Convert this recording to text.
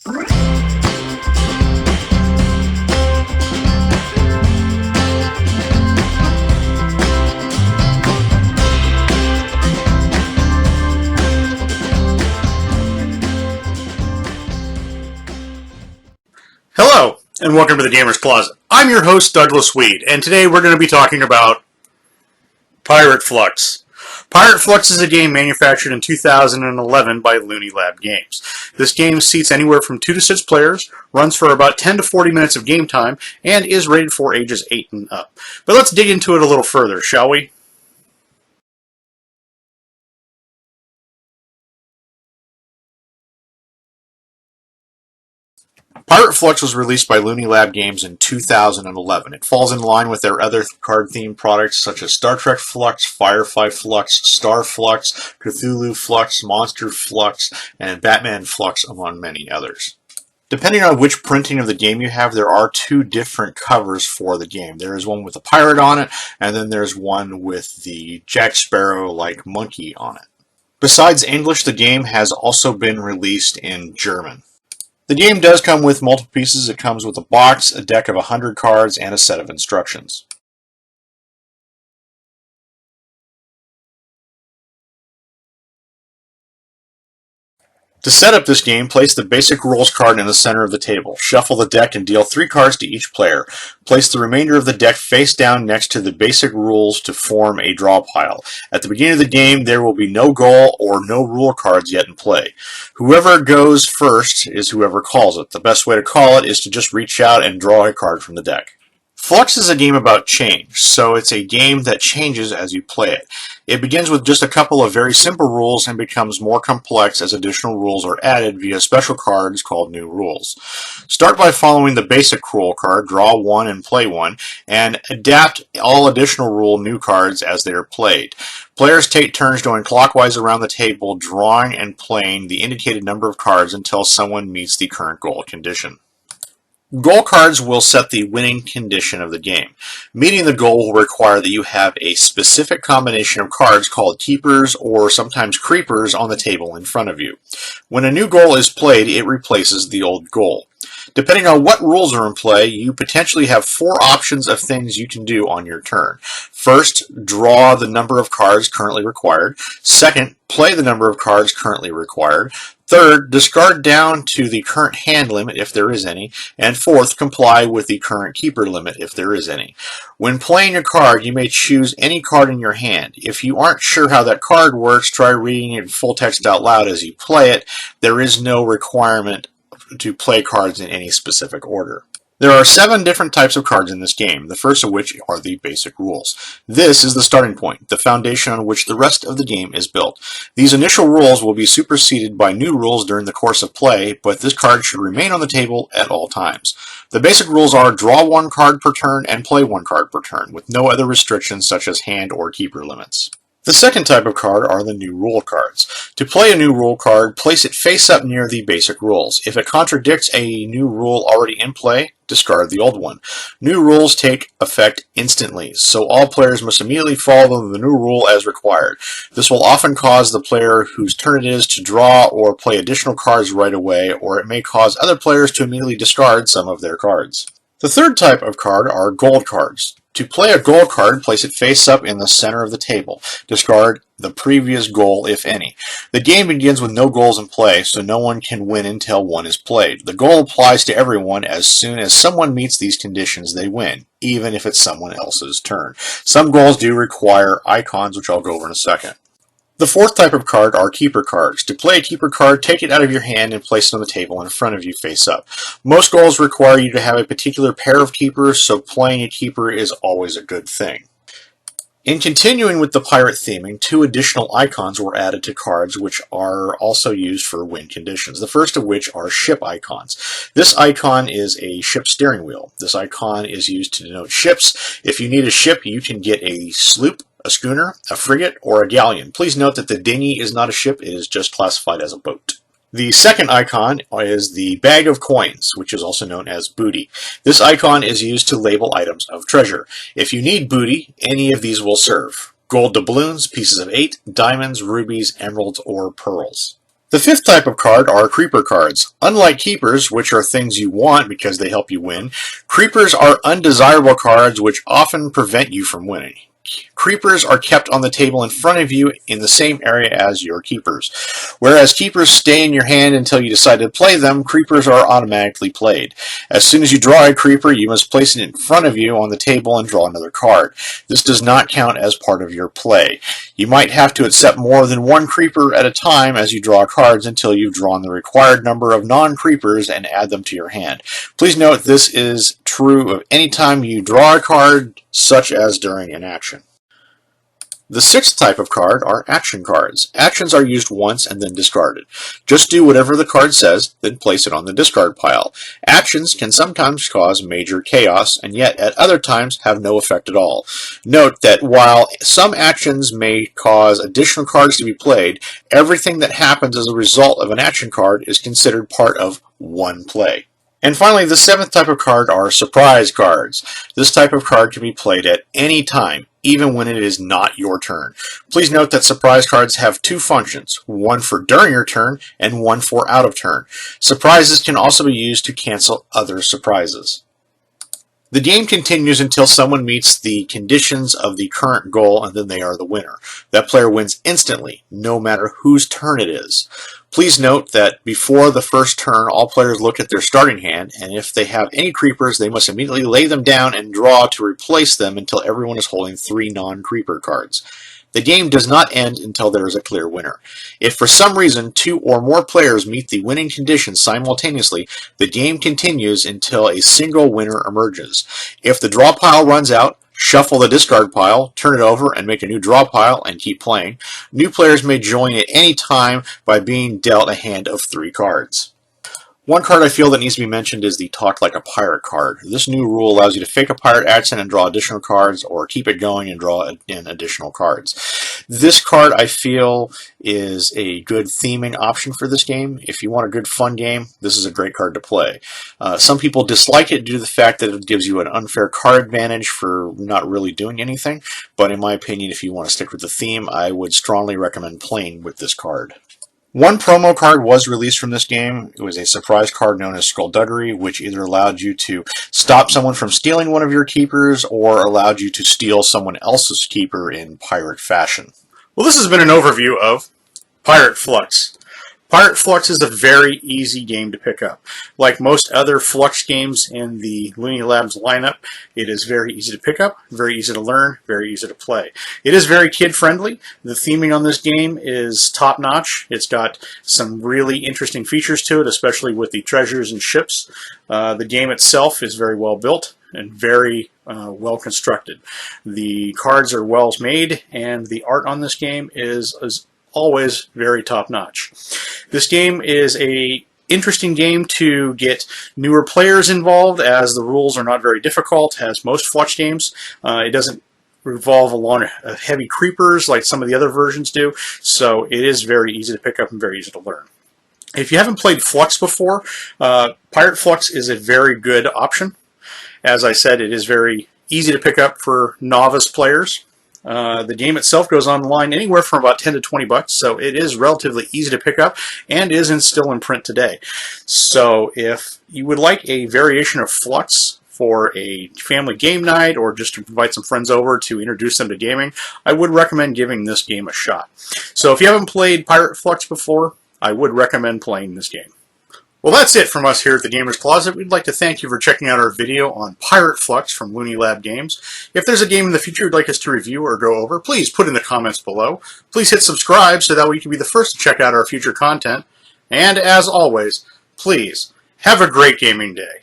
Hello, and welcome to the Gamer's Closet. I'm your host, Douglas Weed, and today we're going to be talking about Pirate Fluxx. Pirate Fluxx is a game manufactured in 2011 by Looney Labs games. This game seats anywhere from 2 to 6 players, runs for about 10 to 40 minutes of game time, and is rated for ages 8 and up. But let's dig into it a little further, shall we? Pirate Fluxx was released by Looney Labs games in 2011. It falls in line with their other card-themed products such as Star Trek Fluxx, Firefly Fluxx, Star Fluxx, Cthulhu Fluxx, Monster Fluxx, and Batman Fluxx, among many others. Depending on which printing of the game you have, there are 2 different covers for the game. There is one with a pirate on it, and then there's one with the Jack Sparrow-like monkey on it. Besides English, the game has also been released in German. The game does come with multiple pieces. It comes with a box, a deck of 100 cards, and a set of instructions. To set up this game, place the basic rules card in the center of the table. Shuffle the deck and deal 3 cards to each player. Place the remainder of the deck face down next to the basic rules to form a draw pile. At the beginning of the game, there will be no goal or no rule cards yet in play. Whoever goes first is whoever calls it. The best way to call it is to just reach out and draw a card from the deck. Fluxx is a game about change, so it's a game that changes as you play it. It begins with just a couple of very simple rules and becomes more complex as additional rules are added via special cards called new rules. Start by following the basic rule card, draw 1 and play 1, and adapt all additional rule new cards as they are played. Players take turns going clockwise around the table, drawing and playing the indicated number of cards until someone meets the current goal condition. Goal cards will set the winning condition of the game. Meeting the goal will require that you have a specific combination of cards called keepers or sometimes creepers on the table in front of you. When a new goal is played, it replaces the old goal. Depending on what rules are in play, you potentially have 4 options of things you can do on your turn. First, draw the number of cards currently required. Second, play the number of cards currently required. Third, discard down to the current hand limit if there is any. And fourth, comply with the current keeper limit if there is any. When playing a card, you may choose any card in your hand. If you aren't sure how that card works, try reading it in full text out loud as you play it. There is no requirement to play cards in any specific order. There are 7 different types of cards in this game, the first of which are the basic rules. This is the starting point, the foundation on which the rest of the game is built. These initial rules will be superseded by new rules during the course of play, but this card should remain on the table at all times. The basic rules are draw 1 card per turn and play 1 card per turn, with no other restrictions such as hand or keeper limits. The second type of card are the new rule cards. To play a new rule card, place it face up near the basic rules. If it contradicts a new rule already in play, discard the old one. New rules take effect instantly, so all players must immediately follow the new rule as required. This will often cause the player whose turn it is to draw or play additional cards right away, or it may cause other players to immediately discard some of their cards. The third type of card are gold cards. To play a goal card, place it face up in the center of the table. Discard the previous goal, if any. The game begins with no goals in play, so no one can win until one is played. The goal applies to everyone. As soon as someone meets these conditions, they win, even if it's someone else's turn. Some goals do require icons, which I'll go over in a second. The fourth type of card are keeper cards. To play a keeper card, take it out of your hand and place it on the table in front of you face up. Most goals require you to have a particular pair of keepers, so playing a keeper is always a good thing. In continuing with the pirate theming, 2 additional icons were added to cards which are also used for win conditions. The first of which are ship icons. This icon is a ship steering wheel. This icon is used to denote ships. If you need a ship, you can get a sloop, a schooner, a frigate, or a galleon. Please note that the dinghy is not a ship, it is just classified as a boat. The second icon is the bag of coins, which is also known as booty. This icon is used to label items of treasure. If you need booty, any of these will serve. Gold doubloons, pieces of 8, diamonds, rubies, emeralds, or pearls. The fifth type of card are creeper cards. Unlike keepers, which are things you want because they help you win, creepers are undesirable cards which often prevent you from winning. Creepers are kept on the table in front of you in the same area as your keepers. Whereas keepers stay in your hand until you decide to play them, creepers are automatically played. As soon as you draw a creeper, you must place it in front of you on the table and draw another card. This does not count as part of your play. You might have to accept more than one creeper at a time as you draw cards until you've drawn the required number of non-creepers and add them to your hand. Please note this is true of any time you draw a card, such as during an action. The sixth type of card are action cards. Actions are used once and then discarded. Just do whatever the card says, then place it on the discard pile. Actions can sometimes cause major chaos, and yet at other times have no effect at all. Note that while some actions may cause additional cards to be played, everything that happens as a result of an action card is considered part of one play. And finally, the seventh type of card are surprise cards. This type of card can be played at any time, even when it is not your turn. Please note that surprise cards have two functions, one for during your turn and one for out of turn. Surprises can also be used to cancel other surprises. The game continues until someone meets the conditions of the current goal, and then they are the winner. That player wins instantly, no matter whose turn it is. Please note that before the first turn, all players look at their starting hand, and if they have any creepers, they must immediately lay them down and draw to replace them until everyone is holding 3 non-creeper cards. The game does not end until there is a clear winner. If for some reason 2 or more players meet the winning conditions simultaneously, the game continues until a single winner emerges. If the draw pile runs out, shuffle the discard pile, turn it over, and make a new draw pile, and keep playing. New players may join at any time by being dealt a hand of 3 cards. One card I feel that needs to be mentioned is the Talk Like a Pirate card. This new rule allows you to fake a pirate accent and draw additional cards, or keep it going and draw in additional cards. This card I feel is a good theming option for this game. If you want a good fun game, this is a great card to play. Some people dislike it due to the fact that it gives you an unfair card advantage for not really doing anything, but in my opinion, if you want to stick with the theme, I would strongly recommend playing with this card. One promo card was released from this game. It was a surprise card known as Skullduggery, which either allowed you to stop someone from stealing one of your keepers or allowed you to steal someone else's keeper in pirate fashion. Well, this has been an overview of Pirate Fluxx. Pirate Fluxx is a very easy game to pick up. Like most other Fluxx games in the Looney Labs lineup, it is very easy to pick up, very easy to learn, very easy to play. It is very kid-friendly. The theming on this game is top-notch. It's got some really interesting features to it, especially with the treasures and ships. The game itself is very well built and very well constructed. The cards are well made, and the art on this game is always very top-notch. This game is a interesting game to get newer players involved, as the rules are not very difficult, as most Fluxx games. It doesn't revolve along heavy creepers like some of the other versions do, so it is very easy to pick up and very easy to learn. If you haven't played Fluxx before, Pirate Fluxx is a very good option. As I said, it is very easy to pick up for novice players. The game itself goes online anywhere from about 10 to 20 bucks, so it is relatively easy to pick up and is still in print today. So if you would like a variation of Fluxx for a family game night or just to invite some friends over to introduce them to gaming, I would recommend giving this game a shot. So if you haven't played Pirate Fluxx before, I would recommend playing this game. Well, that's it from us here at the Gamer's Closet. We'd like to thank you for checking out our video on Pirate Fluxx from Looney Lab Games. If there's a game in the future you'd like us to review or go over, please put in the comments below. Please hit subscribe so that way you can be the first to check out our future content. And as always, please have a great gaming day.